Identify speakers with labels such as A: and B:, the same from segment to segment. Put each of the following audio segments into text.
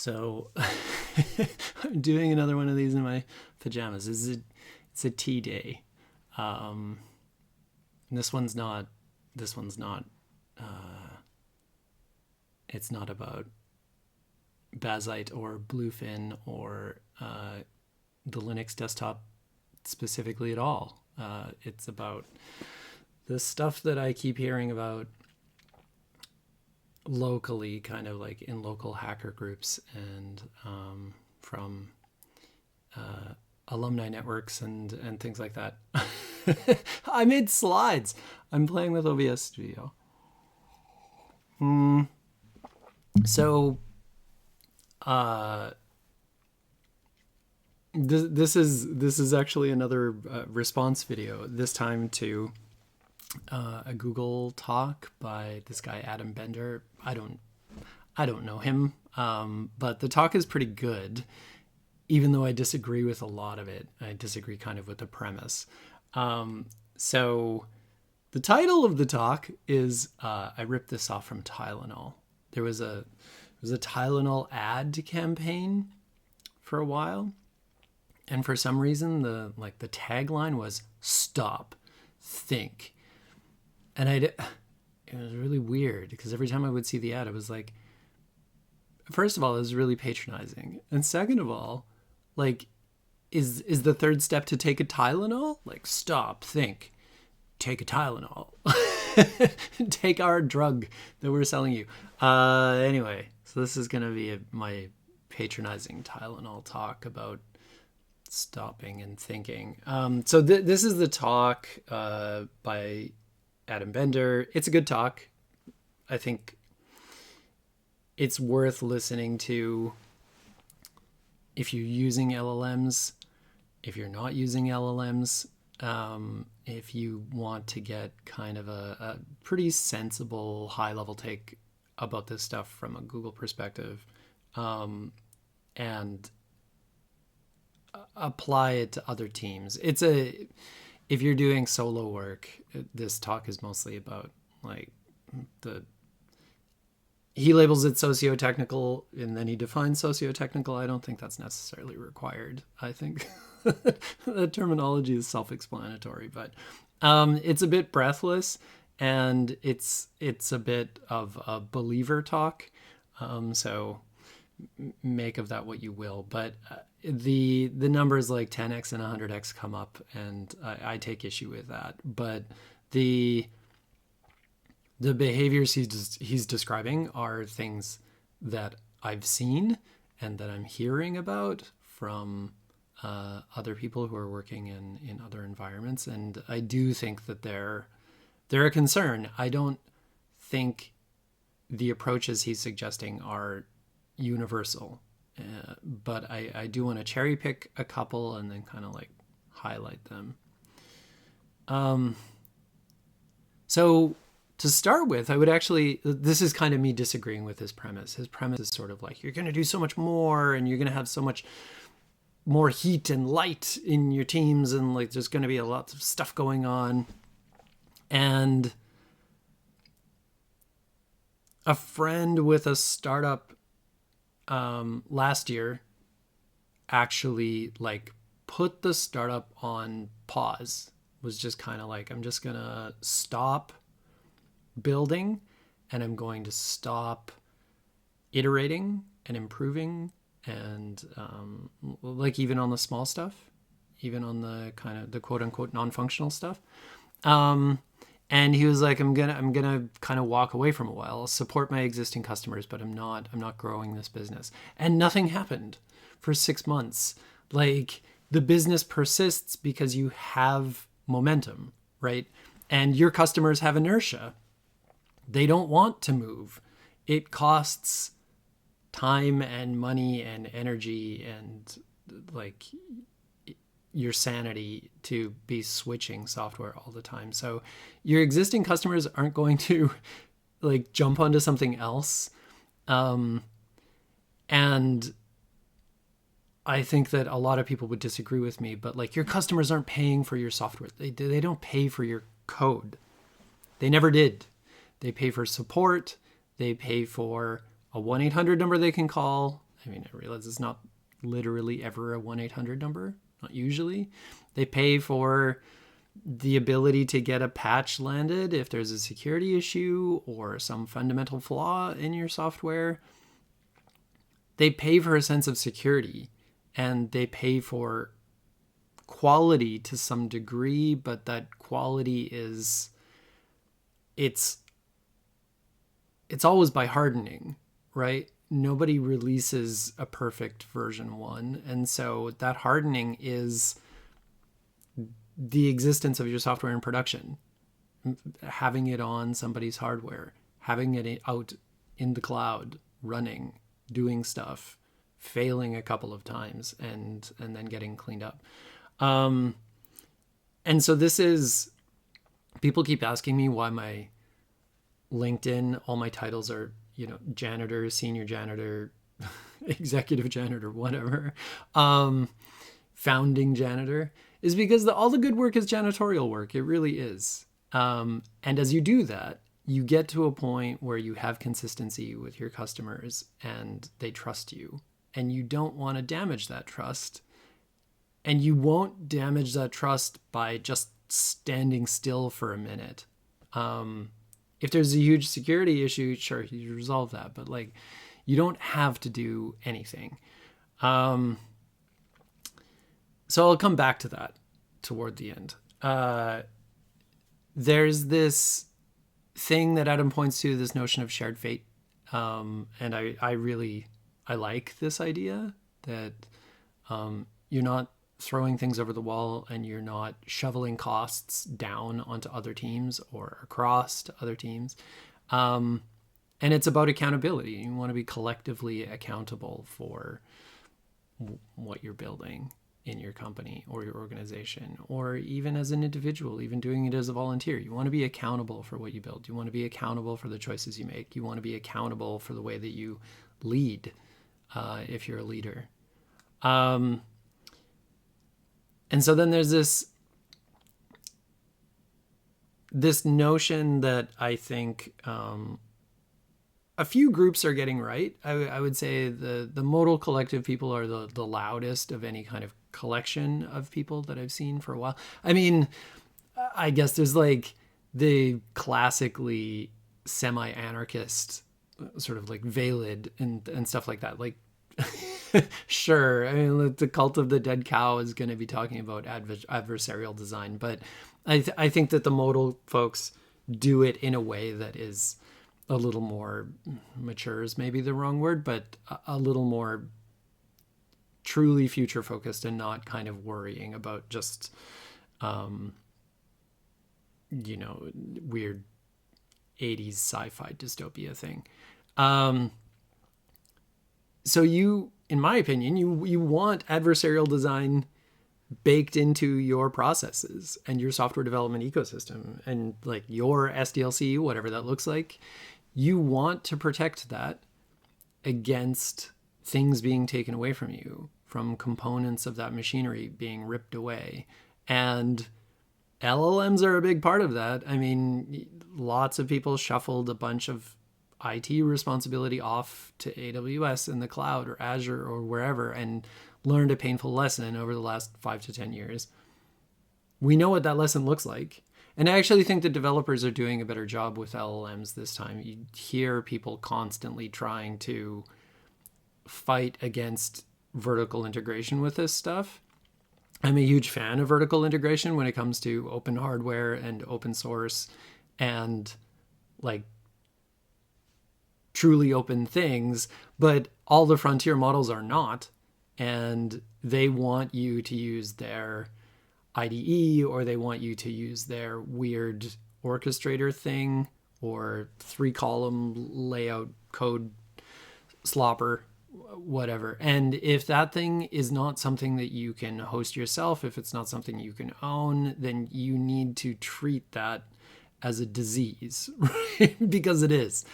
A: So I'm doing another one of these in my pajamas. It's a tea day. Um, this one's not. This one's not. It's not about Bazite or Bluefin or the Linux desktop specifically at all. It's about the stuff that I keep hearing about locally, kind of like in local hacker groups and from alumni networks and things like that. I made slides. I'm playing with OBS Studio. So this is actually another response video. This time to a Google talk by this guy Adam Bender. I don't know him, but the talk is pretty good. Even though I disagree with a lot of it, I disagree kind of with the premise. So the title of the talk is I ripped this off from Tylenol. There was a Tylenol ad campaign for a while, and for some reason the tagline was "Stop, Think," and it was really weird because every time I would see the ad, I was like, first of all, it was really patronizing, and second of all, like, is the third step to take a Tylenol? Like, stop, think, take a Tylenol. Take our drug that we're selling you. Anyway, so this is going to be my patronizing Tylenol talk about stopping and thinking. So this is the talk by Adam Bender. It's a good talk. I think it's worth listening to if you're using LLMs, if you're not using LLMs, if you want to get kind of a pretty sensible high-level take about this stuff from a Google perspective, and apply it to other teams. If you're doing solo work, this talk is mostly about like he labels it socio-technical and then he defines socio-technical. I don't think that's necessarily required. I think the terminology is self-explanatory, but it's a bit breathless and it's a bit of a believer talk. So make of that what you will. But the numbers like 10x and 100x come up, and I take issue with that. But the behaviors he's describing are things that I've seen and that I'm hearing about from other people who are working in other environments. And I do think that they're a concern. I don't think the approaches he's suggesting are universal, but I do want to cherry pick a couple and then kind of like highlight them. So to start with, I would actually, this is kind of me disagreeing with his premise. His premise is sort of like, you're going to do so much more and you're going to have so much more heat and light in your teams, and like there's going to be a lot of stuff going on. And a friend with a startup last year actually like put the startup on pause, was just kind of like, I'm just going to stop building and I'm going to stop iterating and improving and like even on the small stuff, even on the kind of the quote unquote non-functional stuff. And he was like, I'm gonna kind of walk away from a while. I'll support my existing customers, but I'm not growing this business. And nothing happened for 6 months. Like the business persists because you have momentum, right? And your customers have inertia. They don't want to move. It costs time and money and energy and like your sanity to be switching software all the time. So your existing customers aren't going to like jump onto something else. And I think that a lot of people would disagree with me, but like your customers aren't paying for your software. They don't pay for your code. They never did. They pay for support. They pay for a 1-800 number they can call. I mean, I realize it's not literally ever a 1-800 number, not usually. They pay for the ability to get a patch landed if there's a security issue or some fundamental flaw in your software. They pay for a sense of security, and they pay for quality to some degree, but that quality is, it's always by hardening, right? Nobody releases a perfect version 1. And so that hardening is the existence of your software in production, having it on somebody's hardware, having it out in the cloud, running, doing stuff, failing a couple of times, and then getting cleaned up. And so this is, people keep asking me why my LinkedIn, all my titles are, janitor, senior janitor, executive janitor, whatever, founding janitor, is because all the good work is janitorial work. It really is. And as you do that, you get to a point where you have consistency with your customers and they trust you, and you don't want to damage that trust. And you won't damage that trust by just standing still for a minute. If there's a huge security issue, sure, you resolve that, but you don't have to do anything. So I'll come back to that toward the end. There's this thing that Adam points to, this notion of shared fate. And I like this idea that you're not throwing things over the wall, and you're not shoveling costs down onto other teams or across to other teams. And it's about accountability. You want to be collectively accountable for what you're building in your company or your organization, or even as an individual, even doing it as a volunteer. You want to be accountable for what you build. You want to be accountable for the choices you make. You want to be accountable for the way that you lead, if you're a leader. And so then there's this notion that I think a few groups are getting right. I would say the modal collective people are the loudest of any kind of collection of people that I've seen for a while. I mean, I guess there's the classically semi-anarchist sort of Valid and stuff like that. Sure, I mean, the cult of the dead cow is going to be talking about adversarial design, but I think that the modal folks do it in a way that is a little more mature, is maybe the wrong word, but a little more truly future focused and not kind of worrying about just, weird 80s sci-fi dystopia thing. So you, in my opinion, you want adversarial design baked into your processes and your software development ecosystem and your SDLC, whatever that looks like. You want to protect that against things being taken away from you, from components of that machinery being ripped away. And LLMs are a big part of that. I mean, lots of people shuffled a bunch of IT responsibility off to AWS in the cloud or Azure or wherever and learned a painful lesson over the last 5 to 10 years. We know what that lesson looks like. And I actually think the developers are doing a better job with LLMs this time. You hear people constantly trying to fight against vertical integration with this stuff. I'm a huge fan of vertical integration when it comes to open hardware and open source and truly open things, but all the frontier models are not, and they want you to use their IDE, or they want you to use their weird orchestrator thing or 3-column layout code slopper, whatever. And if that thing is not something that you can host yourself, if it's not something you can own, then you need to treat that as a disease, right? Because it is.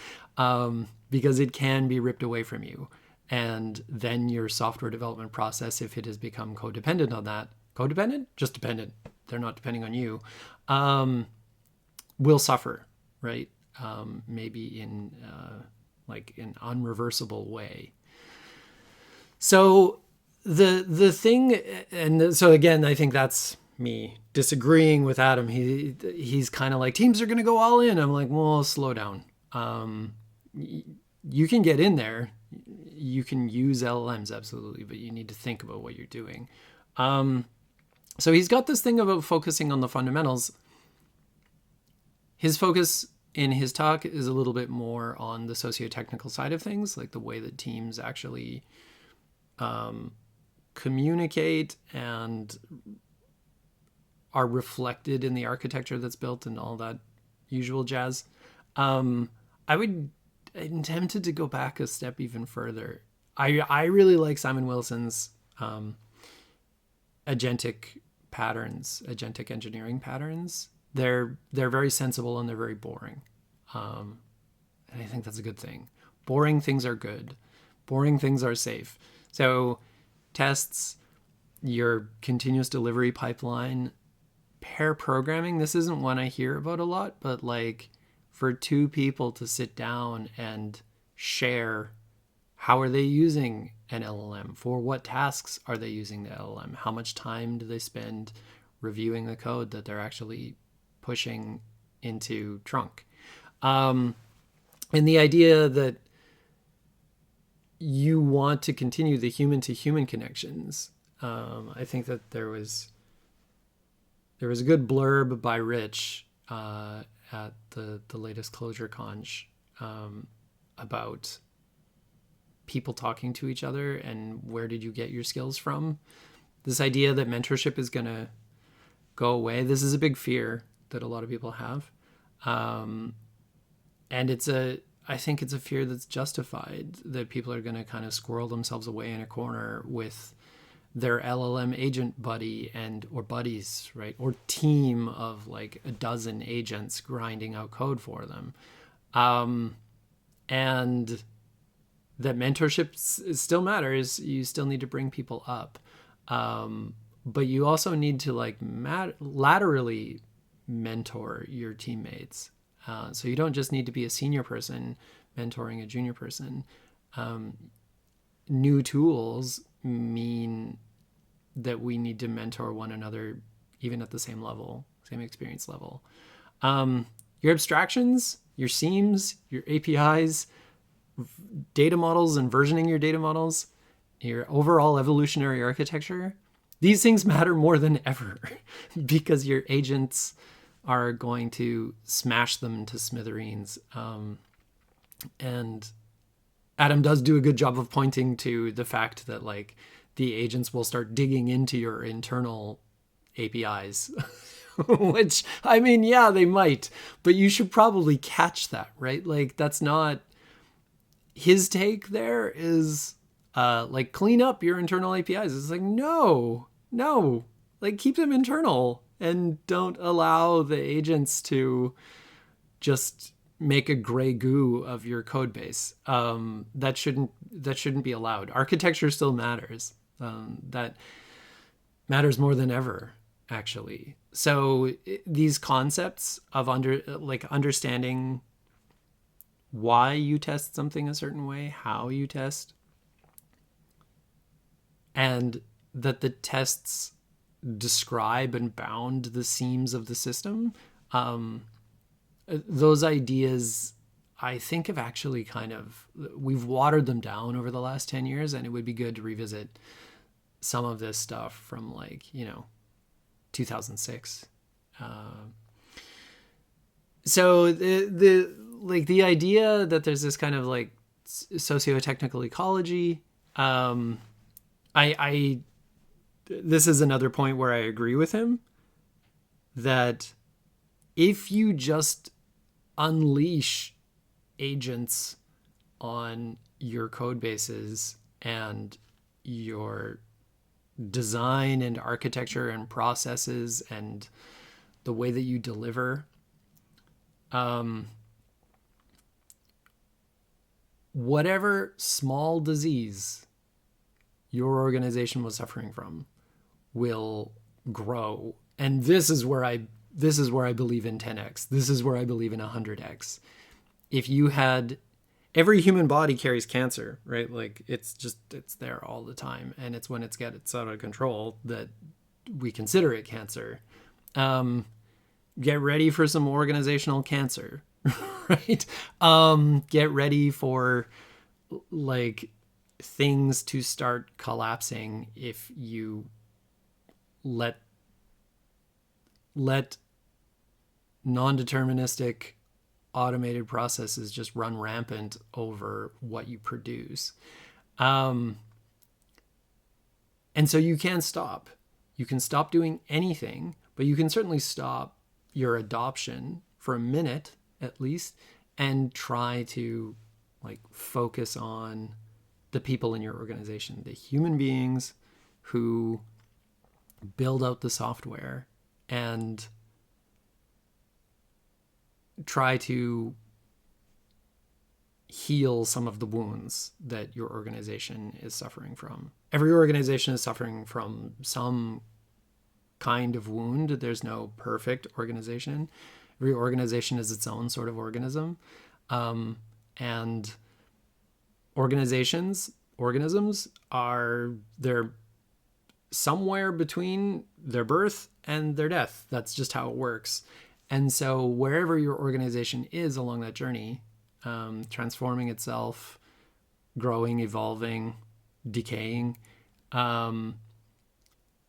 A: Because it can be ripped away from you. And then your software development process, if it has become codependent on that, codependent? Just dependent. They're not depending on you, will suffer, right? Maybe in an unreversible way. So the thing, and so again, I think that's me disagreeing with Adam. He's kind of like, teams are going to go all in. I'm like, well, slow down. You can get in there. You can use LLMs, absolutely, but you need to think about what you're doing. So he's got this thing about focusing on the fundamentals. His focus in his talk is a little bit more on the socio-technical side of things, like the way that teams actually communicate and are reflected in the architecture that's built and all that usual jazz. I'm tempted to go back a step even further. I really like Simon Wilson's agentic engineering patterns. They're very sensible and they're very boring. And I think that's a good thing. Boring things are good. Boring things are safe. So tests, your continuous delivery pipeline, pair programming. This isn't one I hear about a lot, but like for two people to sit down and share how are they using an LLM? For what tasks are they using the LLM? How much time do they spend reviewing the code that they're actually pushing into trunk? And the idea that you want to continue the human-to-human connections. I think that there was a good blurb by Rich at the latest Clojure Conch about people talking to each other and where did you get your skills from. This idea that mentorship is going to go away. This is a big fear that a lot of people have. And I think it's a fear that's justified, that people are going to kind of squirrel themselves away in a corner with their LLM agent buddy or buddies, right? Or team of like a dozen agents grinding out code for them. And that mentorship still matters. You still need to bring people up. But you also need to like laterally mentor your teammates. So you don't just need to be a senior person mentoring a junior person. New tools mean that we need to mentor one another, even at the same level, same experience level. Your abstractions, your seams, your APIs, data models and versioning your data models, your overall evolutionary architecture, these things matter more than ever because your agents are going to smash them to smithereens. And Adam does do a good job of pointing to the fact that like the agents will start digging into your internal APIs, which I mean, yeah, they might, but you should probably catch that, right? Like that's not his take. There is like clean up your internal APIs. It's like, no, like keep them internal and don't allow the agents to just make a gray goo of your code base. That shouldn't be allowed. Architecture still matters. That matters more than ever, actually. So these concepts of understanding why you test something a certain way, how you test, and that the tests describe and bound the seams of the system. Those ideas, I think, have actually we've watered them down over the last 10 years, and it would be good to revisit some of this stuff from 2006. So the idea that there's this kind of like socio-technical ecology, this is another point where I agree with him, that if you just unleash agents on your code bases and your design and architecture and processes and the way that you deliver, whatever small disease your organization was suffering from will grow. And this is where I believe in 10x. This is where I believe in 100x. If you had, every human body carries cancer, right? Like it's there all the time, and it's when it's out of control that we consider it cancer. Get ready for some organizational cancer, right? Get ready for like things to start collapsing if you let non-deterministic automated processes just run rampant over what you produce. And so you can stop. You can stop doing anything, but you can certainly stop your adoption for a minute at least and try to like focus on the people in your organization, the human beings who build out the software, and try to heal some of the wounds that your organization is suffering from. Every organization is suffering from some kind of wound. There's no perfect organization. Every organization is its own sort of organism. And organisms they're somewhere between their birth and their death. That's just how it works. And so wherever your organization is along that journey, transforming itself, growing, evolving, decaying,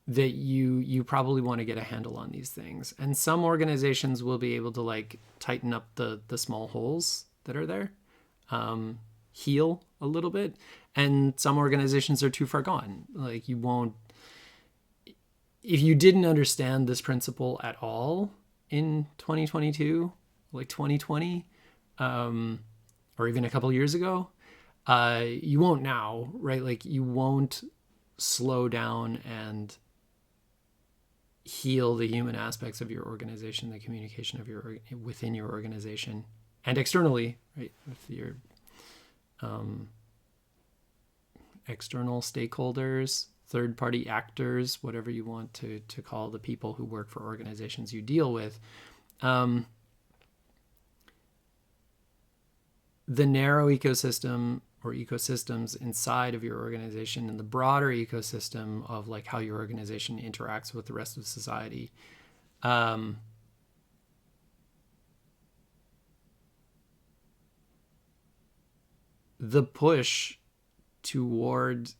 A: that you probably want to get a handle on these things. And some organizations will be able to like tighten up the small holes that are there, heal a little bit. And some organizations are too far gone. Like you won't, if you didn't understand this principle at all in 2022, like 2020, or even a couple years ago, you won't now, right? Like you won't slow down and heal the human aspects of your organization, the communication of within your organization and externally, right? With your external stakeholders, third-party actors, whatever you want to call the people who work for organizations you deal with. The narrow ecosystem or ecosystems inside of your organization and the broader ecosystem of like how your organization interacts with the rest of society. The push toward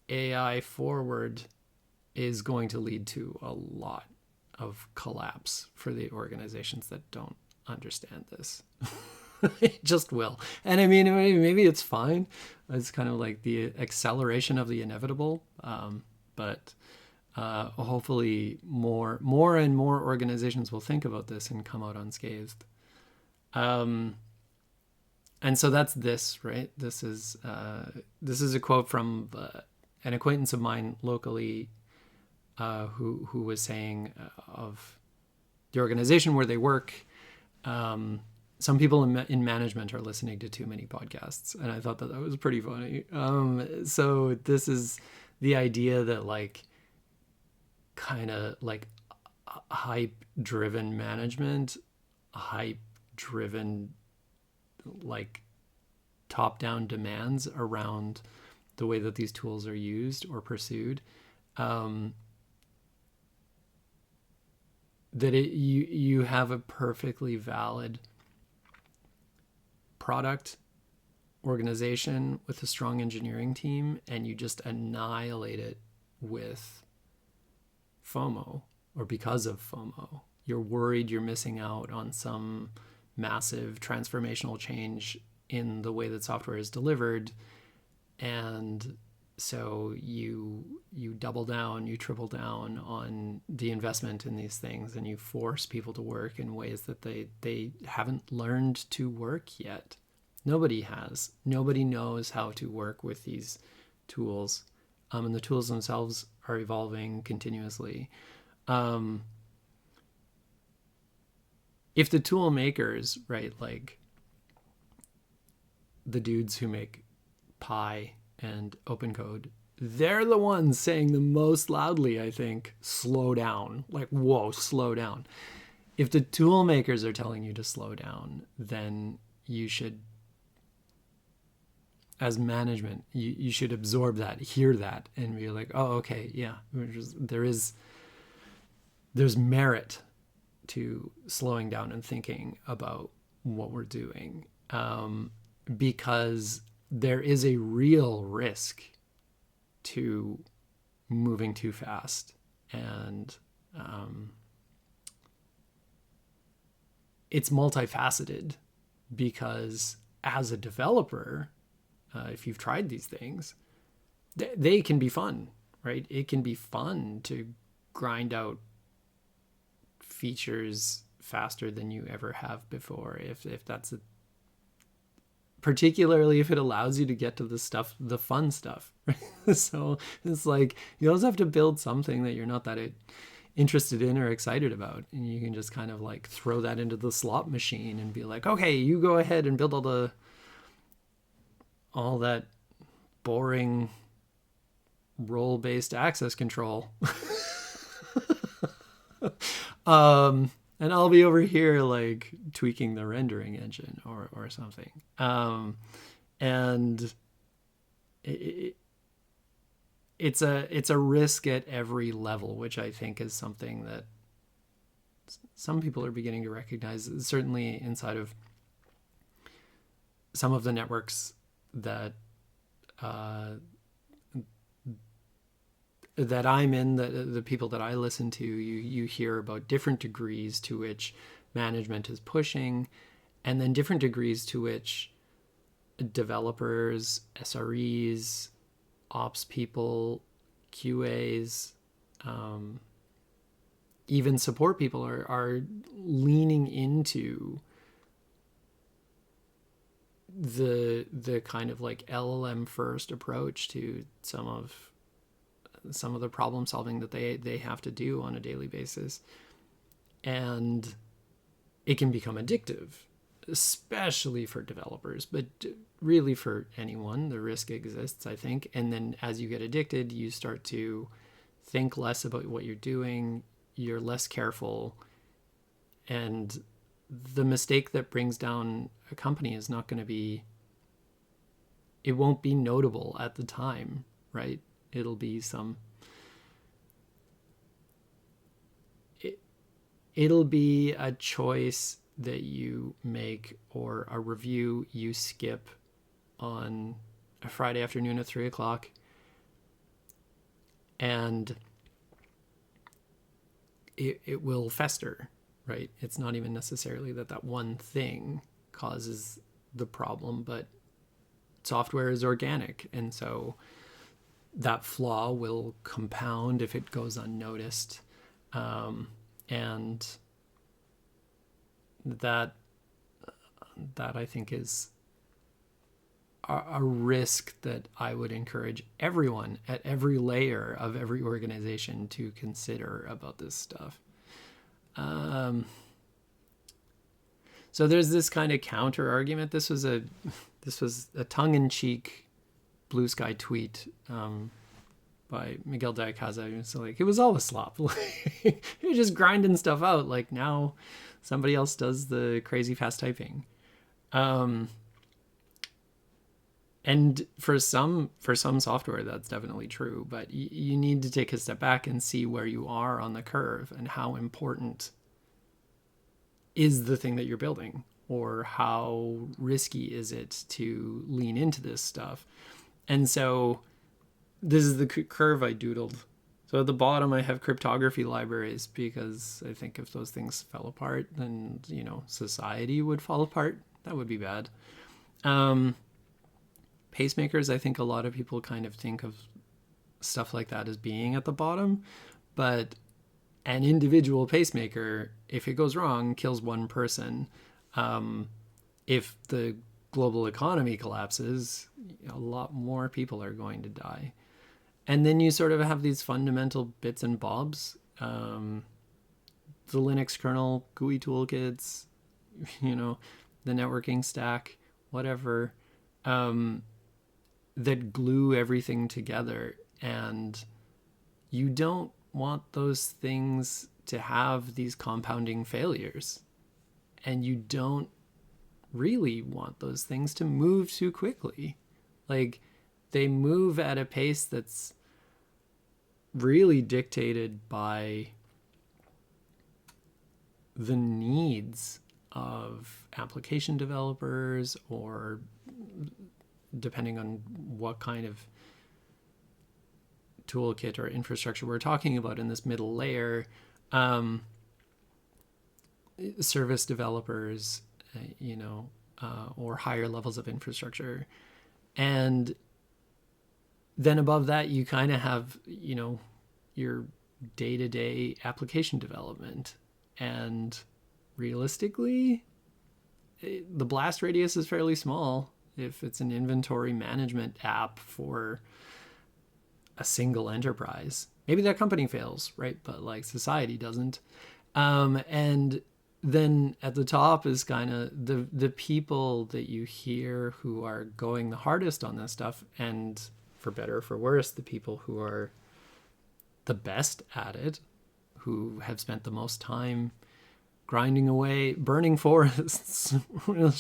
A: AI forward is going to lead to a lot of collapse for the organizations that don't understand this. It just will. And I mean, maybe it's fine. It's kind of like the acceleration of the inevitable. But hopefully more and more organizations will think about this and come out unscathed. And so that's this, right? This is a quote from an acquaintance of mine locally who was saying of the organization where they work, some people in management are listening to too many podcasts. And I thought that was pretty funny. So this is the idea that like kind of like hype-driven management, hype-driven like top-down demands around the way that these tools are used or pursued, that you have a perfectly valid product organization with a strong engineering team, and you just annihilate it with FOMO or because of FOMO. You're worried you're missing out on some massive transformational change in the way that software is delivered, and so you double down, you triple down on the investment in these things, and you force people to work in ways that they haven't learned to work yet. Nobody has. Nobody knows how to work with these tools, and the tools themselves are evolving continuously. If the tool makers, right, like the dudes who make Pi and OpenCode, they're the ones saying the most loudly, I think, slow down. Like, whoa, slow down. If the tool makers are telling you to slow down, then you should as management, you should absorb that, hear that, and be like, oh, okay, yeah, there's merit to slowing down and thinking about what we're doing, because there is a real risk to moving too fast. And it's multifaceted, because as a developer, if you've tried these things, they can be fun, right? It can be fun to grind out features faster than you ever have before, if that's particularly if it allows you to get to the fun stuff. So it's like, you also have to build something that you're not that interested in or excited about, and you can just kind of like throw that into the slot machine and be like, okay, you go ahead and build all that boring role-based access control. And I'll be over here like tweaking the rendering engine or something. And it's a risk at every level, which I think is something that some people are beginning to recognize, certainly inside of some of the networks that that I'm in, the people that I listen to. You hear about different degrees to which management is pushing, and then different degrees to which developers, SREs, ops people, QAs, even support people are leaning into the kind of like LLM first approach to some of the problem solving that they have to do on a daily basis. And it can become addictive, especially for developers, but really for anyone. The risk exists, I think. And then as you get addicted, you start to think less about what you're doing. You're less careful. And the mistake that brings down a company is not going to be, it won't be notable at the time, right? It'll be it'll be a choice that you make, or a review you skip on a Friday afternoon at 3:00, and it will fester, right? It's not even necessarily that one thing causes the problem, but software is organic, and so that flaw will compound if it goes unnoticed. And that I think is a risk that I would encourage everyone at every layer of every organization to consider about this stuff. So there's this kind of counter argument. This was a tongue-in-cheek Blue Sky tweet by Miguel de Icaza. So like, it was all a slop. You're just grinding stuff out. Like, now somebody else does the crazy fast typing. And for some software, that's definitely true. But you need to take a step back and see where you are on the curve, and how important is the thing that you're building, or how risky is it to lean into this stuff. And so this is the curve I doodled. So at the bottom, I have cryptography libraries, because I think if those things fell apart, then, society would fall apart. That would be bad. Pacemakers, I think a lot of people kind of think of stuff like that as being at the bottom, but an individual pacemaker, if it goes wrong, kills one person. If the global economy collapses, a lot more people are going to die. And then you sort of have these fundamental bits and bobs, the Linux kernel, GUI toolkits, the networking stack, whatever, that glue everything together. And you don't want those things to have these compounding failures. And you don't really want those things to move too quickly. Like, they move at a pace that's really dictated by the needs of application developers, or depending on what kind of toolkit or infrastructure we're talking about in this middle layer, service developers, or higher levels of infrastructure. And then above that, you kind of have, your day-to-day application development. And realistically, the blast radius is fairly small if it's an inventory management app for a single enterprise. Maybe that company fails, right? But like society doesn't. And then at the top is kind of the people that you hear who are going the hardest on this stuff, and for better or for worse, the people who are the best at it, who have spent the most time grinding away, burning forests,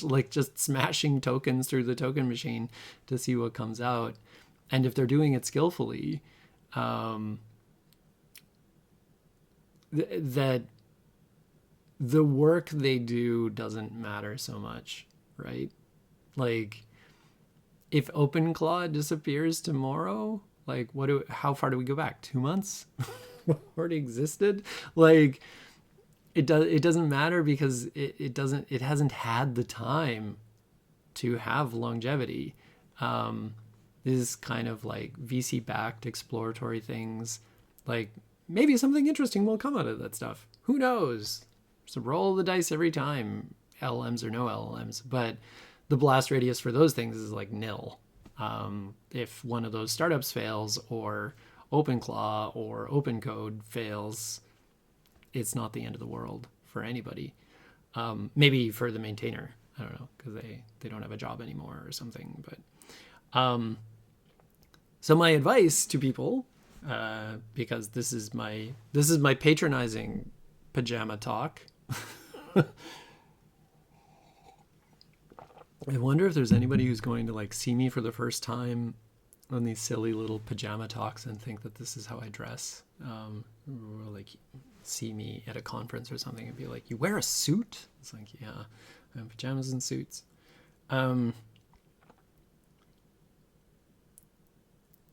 A: like just smashing tokens through the token machine to see what comes out. And if they're doing it skillfully, that the work they do doesn't matter so much, right? Like, if OpenClaw disappears tomorrow, like, how far do we go back? 2 months? Already existed? Like, it doesn't matter, because it hasn't had the time to have longevity. This is kind of like VC backed exploratory things. Like, maybe something interesting will come out of that stuff. Who knows? So roll the dice every time, LLMs or no LLMs. But the blast radius for those things is like nil. If one of those startups fails, or OpenClaw or OpenCode fails, it's not the end of the world for anybody. Maybe for the maintainer, I don't know, because they don't have a job anymore or something. But so my advice to people, because this is my patronizing pajama talk. I wonder if there's anybody who's going to like see me for the first time on these silly little pajama talks and think that this is how I dress. Or like see me at a conference or something and be like, "You wear a suit?" It's like, yeah, I have pajamas and suits. I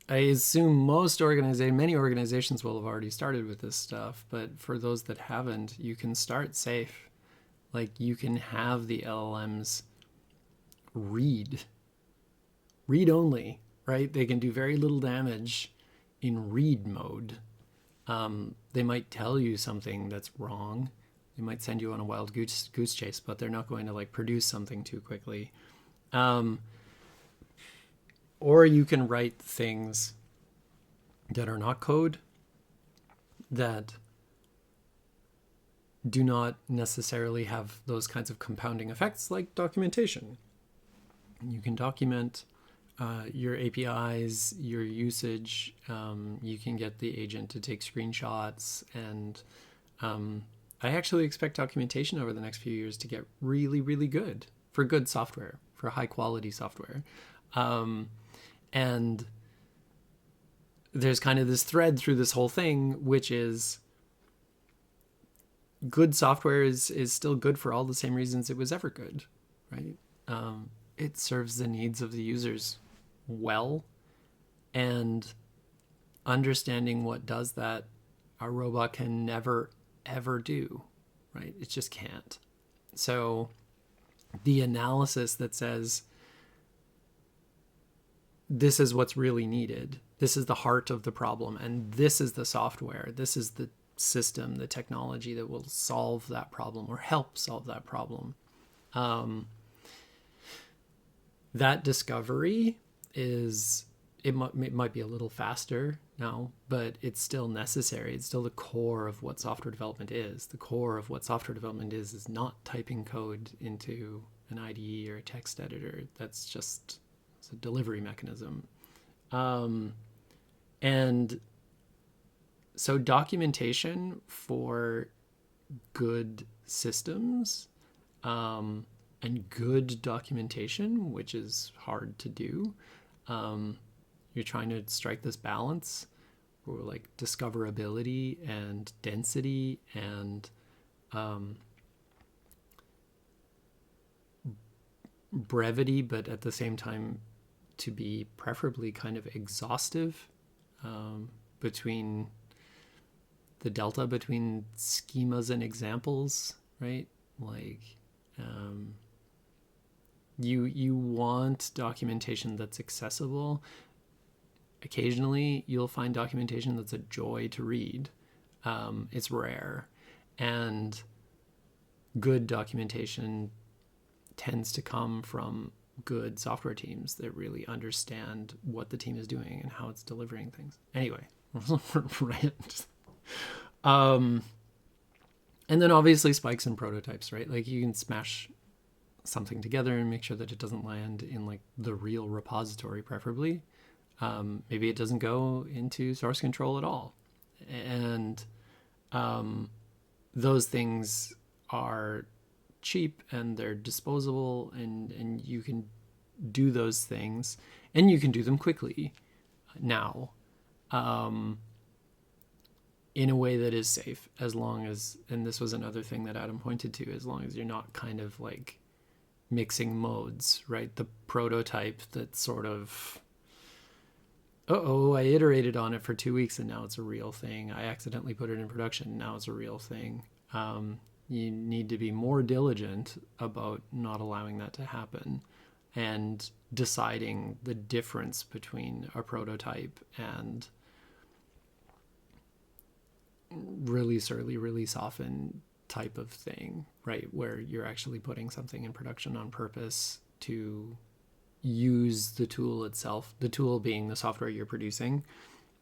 A: assume many organizations will have already started with this stuff, but for those that haven't, you can start safe. Like, you can have the LLMs read only, right? They can do very little damage in read mode. They might tell you something that's wrong. They might send you on a wild goose chase, but they're not going to like produce something too quickly. Or you can write things that are not code, that do not necessarily have those kinds of compounding effects, like documentation. You can document your APIs, your usage. You can get the agent to take screenshots. And I actually expect documentation over the next few years to get really, really good for good software, for high quality software. And there's kind of this thread through this whole thing, which is good software is still good for all the same reasons it was ever good, right? It serves the needs of the users well, and understanding what does that, a robot can never, ever do, right? It just can't. So the analysis that says, this is what's really needed, this is the heart of the problem, and this is the software, this is the system, the technology that will solve that problem or help solve that problem. That discovery it might be a little faster now, but it's still necessary. It's still the core of what software development is. The core of what software development is not typing code into an IDE or a text editor. That's just a delivery mechanism. And so documentation for good systems, and good documentation, which is hard to do, You're trying to strike this balance for like discoverability and density and brevity, but at the same time to be preferably kind of exhaustive, between the delta between schemas and examples, right? Like, you want documentation that's accessible. Occasionally, you'll find documentation that's a joy to read. It's rare, and good documentation tends to come from good software teams that really understand what the team is doing and how it's delivering things. Anyway, rant. And then obviously spikes and prototypes, right? Like you can smash something together and make sure that it doesn't land in like the real repository, preferably. Maybe it doesn't go into source control at all. And those things are cheap and they're disposable, and you can do those things and you can do them quickly now, in a way that is safe, as long as, and this was another thing that Adam pointed to, as long as you're not kind of like mixing modes, right? The prototype that's sort of, I iterated on it for 2 weeks and now it's a real thing. I accidentally put it in production. Now it's a real thing. You need to be more diligent about not allowing that to happen and deciding the difference between a prototype and release early, release often type of thing, right? Where you're actually putting something in production on purpose to use the tool itself, the tool being the software you're producing,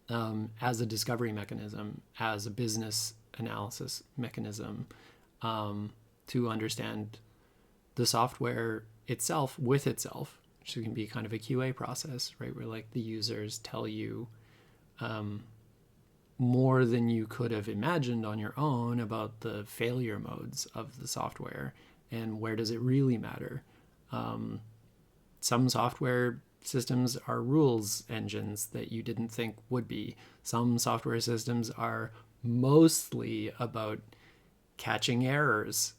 A: as a discovery mechanism, as a business analysis mechanism, to understand the software itself with itself, which can be kind of a QA process, right? Where like the users tell you more than you could have imagined on your own about the failure modes of the software and where does it really matter. Some software systems are rules engines that you didn't think would be. Some software systems are mostly about catching errors.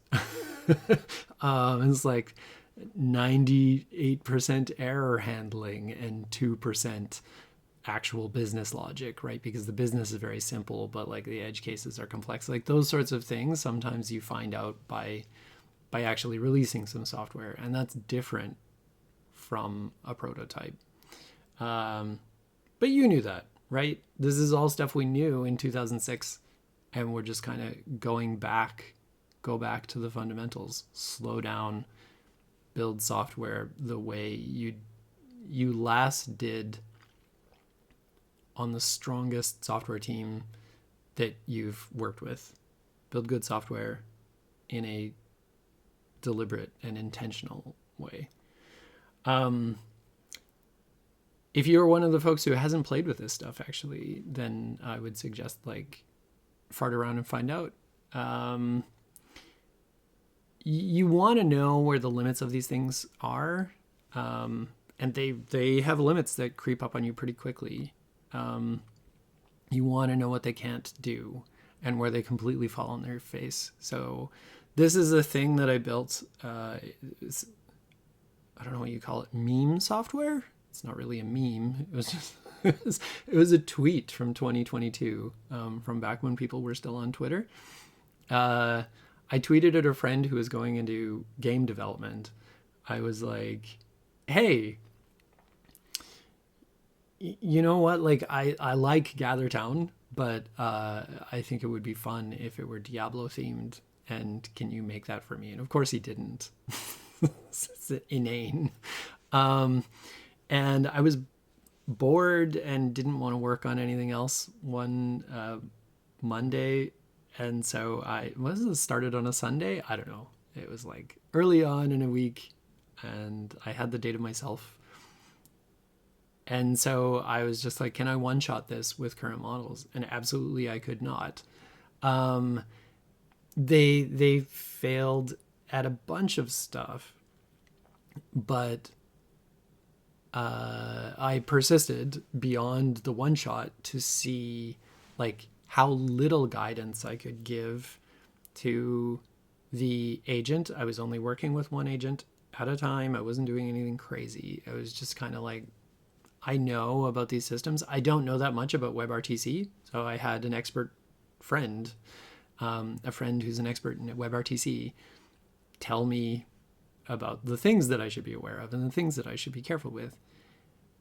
A: It's like 98% error handling and 2% actual business logic, right? Because the business is very simple, but like the edge cases are complex. Like those sorts of things, sometimes you find out by actually releasing some software, and that's different from a prototype. But you knew that, right? This is all stuff we knew in 2006, and we're just kind of go back to the fundamentals, slow down, build software the way you last did on the strongest software team that you've worked with. Build good software in a deliberate and intentional way. If you're one of the folks who hasn't played with this stuff, actually, then I would suggest like fart around and find out. You want to know where the limits of these things are, and they have limits that creep up on you pretty quickly. You want to know what they can't do and where they completely fall on their face. So this is a thing that I built. I don't know what you call it, meme software. It's not really a meme. It was just it was a tweet from 2022, from back when people were still on Twitter. I tweeted at a friend who was going into game development. I was like, hey, you know what? Like, I like Gather Town, but I think it would be fun if it were Diablo themed. And can you make that for me? And of course he didn't. It's inane. And I was bored and didn't want to work on anything else one Monday. And so started on a Sunday? I don't know. It was like early on in a week, and I had the day to myself. And so I was just like, can I one-shot this with current models? And absolutely I could not. They failed at a bunch of stuff, but I persisted beyond the one shot to see like how little guidance I could give to the agent. I was only working with one agent at a time. I wasn't doing anything crazy. I was just kind of like, I know about these systems. I don't know that much about WebRTC. So I had an expert friend, a friend who's an expert in WebRTC, tell me about the things that I should be aware of and the things that I should be careful with.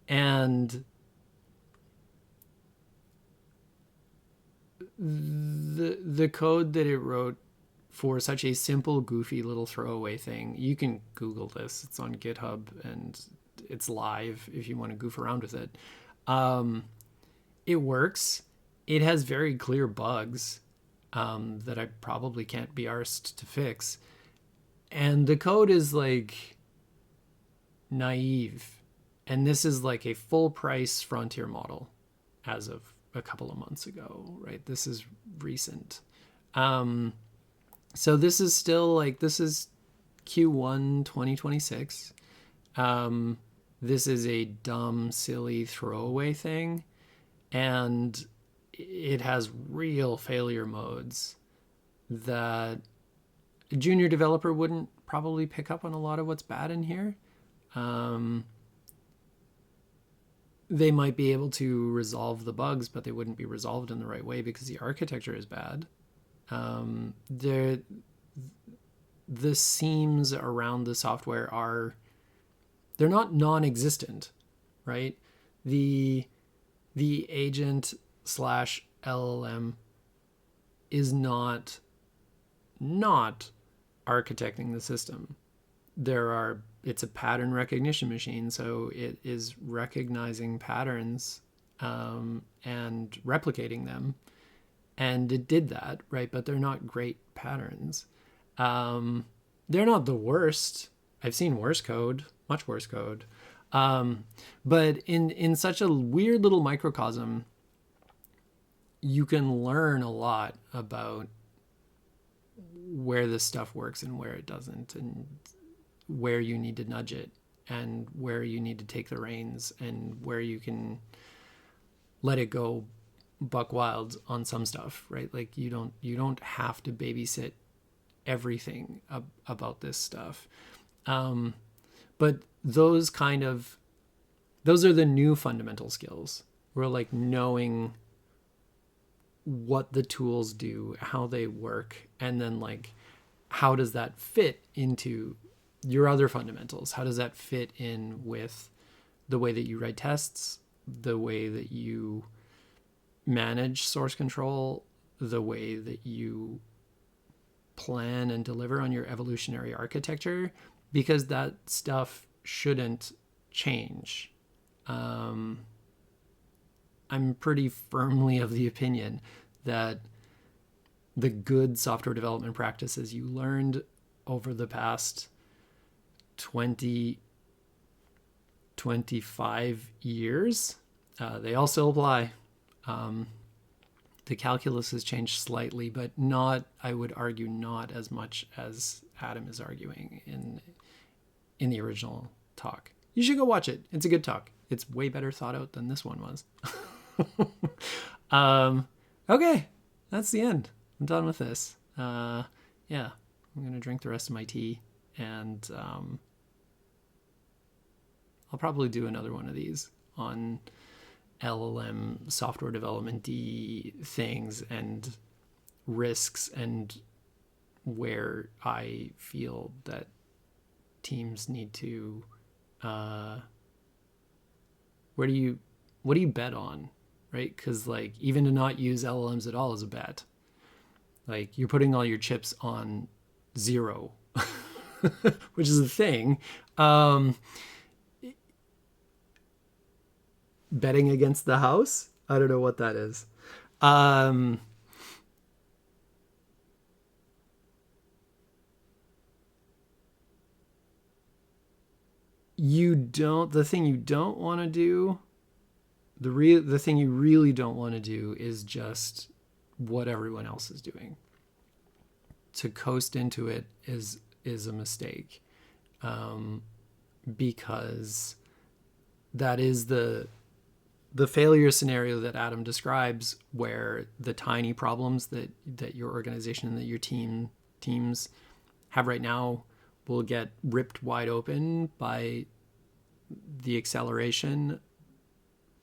A: And the code that it wrote for such a simple, goofy little throwaway thing, you can Google this. It's on GitHub and it's live if you want to goof around with it. It works. It has very clear bugs that I probably can't be arsed to fix. And the code is like naive. And this is like a full price Frontier model as of a couple of months ago, right? This is recent. So this is still like, this is Q1 2026. This is a dumb, silly throwaway thing. And it has real failure modes that a junior developer wouldn't probably pick up on a lot of what's bad in here. They might be able to resolve the bugs, but they wouldn't be resolved in the right way because the architecture is bad. The seams around the software are, they're not non-existent, right? The agent slash LLM is not architecting the system. It's a pattern recognition machine, so it is recognizing patterns and replicating them. And it did that, right? But they're not great patterns. They're not the worst. I've seen worse code, much worse code. But in such a weird little microcosm, you can learn a lot about where this stuff works and where it doesn't, and where you need to nudge it, and where you need to take the reins, and where you can let it go buck wild on some stuff, right? Like you don't have to babysit everything about this stuff. But those are the new fundamental skills. We're like knowing what the tools do, how they work, and then like how does that fit into your other fundamentals? How does that fit in with the way that you write tests, the way that you manage source control, the way that you plan and deliver on your evolutionary architecture? Because that stuff shouldn't change. I'm pretty firmly of the opinion that the good software development practices you learned over the past 20, 25 years, they all still apply. The calculus has changed slightly, but not, I would argue, not as much as Adam is arguing in the original talk. You should go watch it. It's a good talk. It's way better thought out than this one was. Okay, that's the end. I'm done with this. Yeah, I'm gonna drink the rest of my tea, and I'll probably do another one of these on LLM software development things and risks, and where I feel that teams need to what do you bet on, right? Because like even to not use LLMs at all is a bet. Like you're putting all your chips on zero, which is a thing. Betting against the house, I don't know what that is. The thing you don't want to do, the thing you really don't want to do is just what everyone else is doing. To coast into it is a mistake, because that is the failure scenario that Adam describes, where the tiny problems that your organization and that your teams have right now will get ripped wide open by the acceleration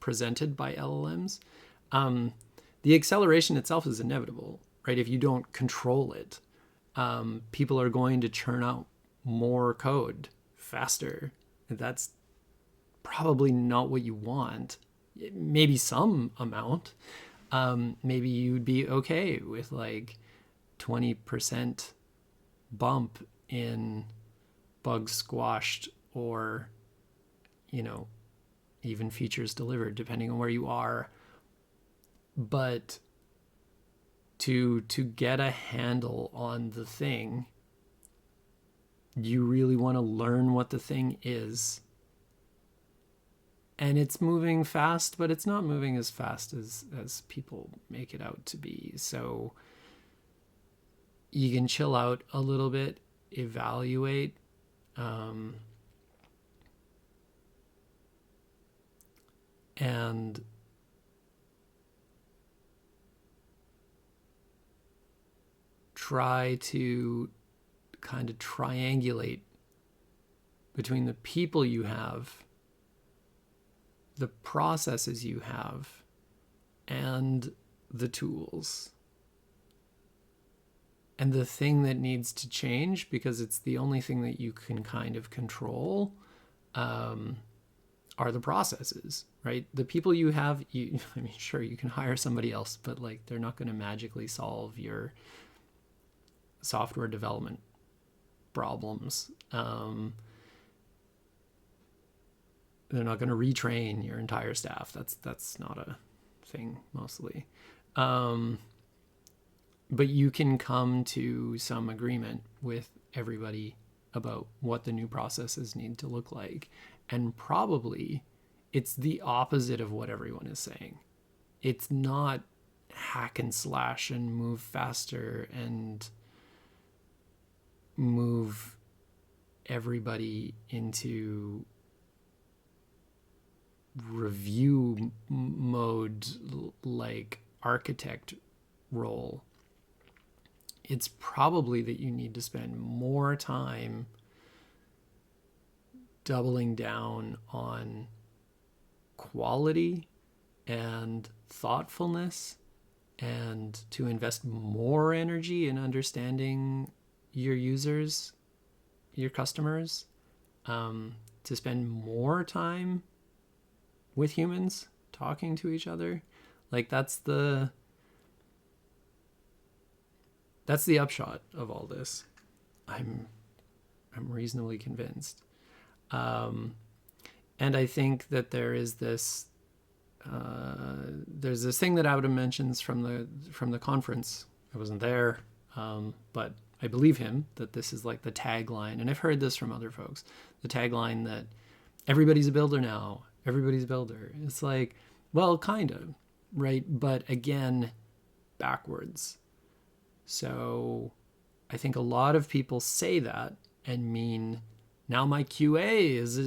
A: presented by LLMs. The acceleration itself is inevitable, right? If you don't control it, people are going to churn out more code faster. That's probably not what you want. Maybe some amount. Maybe you'd be okay with like 20% bump in bugs squashed, or, even features delivered, depending on where you are. But to get a handle on the thing, you really want to learn what the thing is. And it's moving fast, but it's not moving as fast as people make it out to be. So you can chill out a little bit, evaluate, and try to kind of triangulate between the people you have, the processes you have, and the tools. And the thing that needs to change, because it's the only thing that you can kind of control, are the processes, right? The people you have, sure, you can hire somebody else, but like they're not going to magically solve your software development problems. They're not going to retrain your entire staff. That's not a thing mostly. But you can come to some agreement with everybody about what the new processes need to look like. And probably it's the opposite of what everyone is saying. It's not hack and slash and move faster and move everybody into review mode like architect role. It's probably that you need to spend more time doubling down on quality and thoughtfulness, and to invest more energy in understanding your users, your customers, to spend more time with humans talking to each other. Like that's the upshot of all this. I'm reasonably convinced. And I think that there is this there's this thing that Adam mentions from the conference. I wasn't there, but I believe him that this is like the tagline, and I've heard this from other folks. The tagline that everybody's a builder now. Everybody's a builder. It's like, well, kind of, right? But again, backwards. So I think a lot of people say that and mean, now my QA is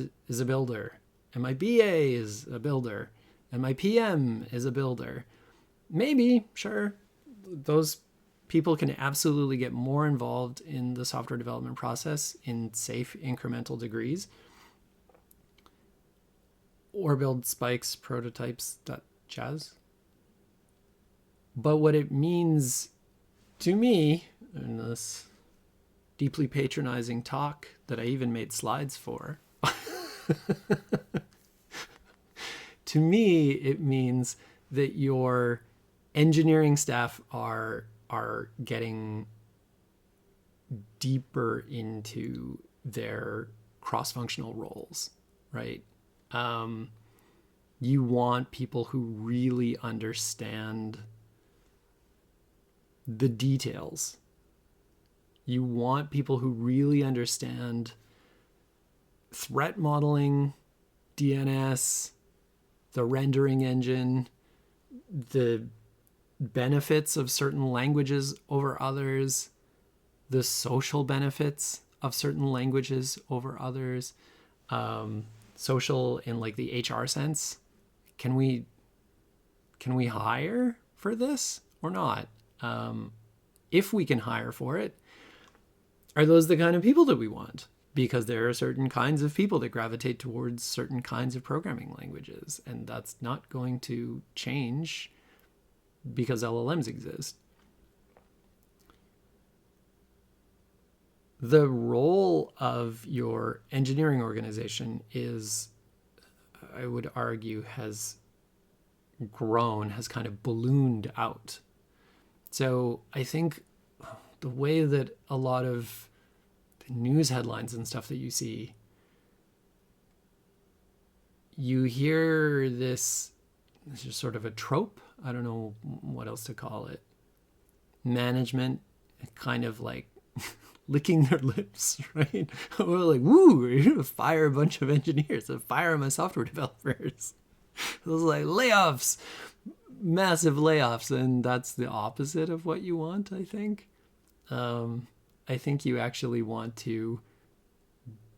A: a builder, and my BA is a builder, and my PM is a builder. Maybe, sure, those people can absolutely get more involved in the software development process in safe incremental degrees, or build spikes, prototypes, that jazz. But what it means to me in this deeply patronizing talk that I even made slides for, to me, it means that your engineering staff are getting deeper into their cross-functional roles, right? You want people who really understand the details. You want people who really understand threat modeling, DNS, the rendering engine, the benefits of certain languages over others, the social benefits of certain languages over others, social in like the HR sense. Can we hire for this or not? If we can hire for it, are those the kind of people that we want? Because there are certain kinds of people that gravitate towards certain kinds of programming languages, and that's not going to change because LLMs exist. The role of your engineering organization is, I would argue, has grown, has kind of ballooned out. So I think the way that a lot of the news headlines and stuff that you see, you hear this is sort of a trope. I don't know what else to call it. Management kind of like licking their lips, right? We're like, woo, we're going to fire a bunch of engineers, fire my software developers. Those like layoffs, massive layoffs. And that's the opposite of what you want, I think. I think you actually want to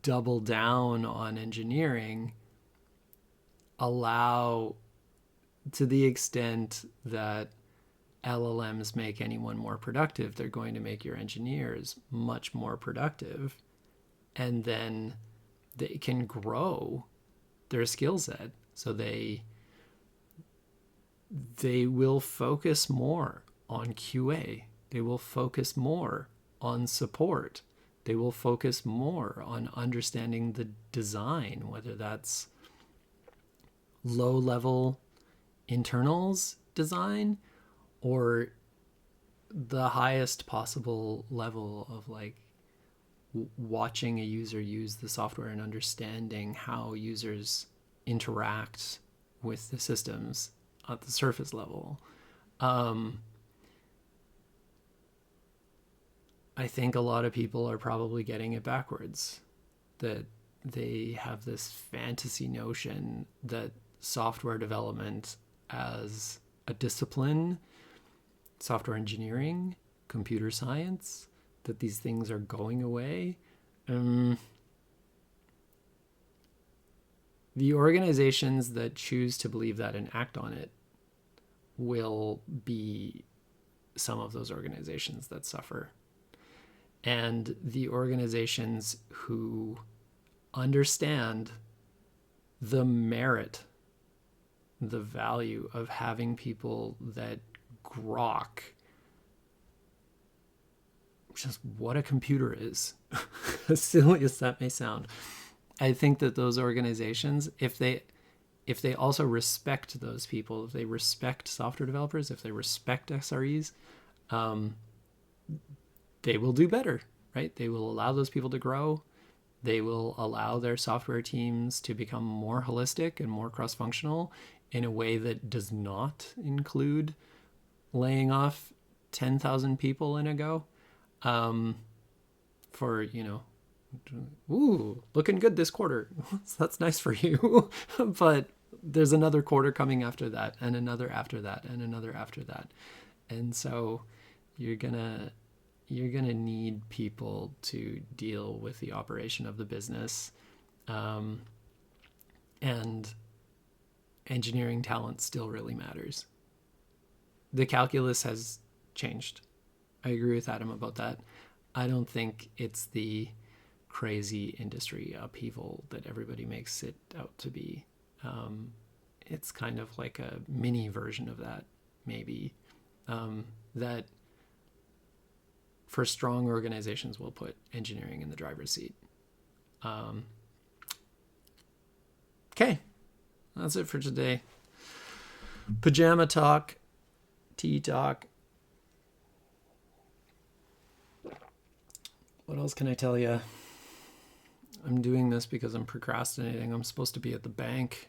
A: double down on engineering, allow, to the extent that LLMs make anyone more productive, they're going to make your engineers much more productive, and then they can grow their skill set. So they will focus more on QA. They will focus more on support. They will focus more on understanding the design, whether that's low-level internals design or the highest possible level of like watching a user use the software and understanding how users interact with the systems at the surface level. I think a lot of people are probably getting it backwards, that they have this fantasy notion that software development as a discipline, software engineering, computer science, that these things are going away. The organizations that choose to believe that and act on it will be some of those organizations that suffer. And the organizations who understand the merit, the value of having people that grok just what a computer is, as silly as that may sound. I think that those organizations, if they also respect those people, if they respect software developers, if they respect SREs, they will do better, right? They will allow those people to grow. They will allow their software teams to become more holistic and more cross-functional in a way that does not include laying off 10,000 people in a go. For, ooh, looking good this quarter. That's nice for you. But there's another quarter coming after that, and another after that, and another after that. And so you're gonna need people to deal with the operation of the business. And engineering talent still really matters. The calculus has changed. I agree with Adam about that. I don't think it's the crazy industry upheaval that everybody makes it out to be. It's kind of like a mini version of that, maybe, that for strong organizations will put engineering in the driver's seat. Okay, that's it for today. Pajama talk, tea talk. What else can I tell you? I'm doing this because I'm procrastinating. I'm supposed to be at the bank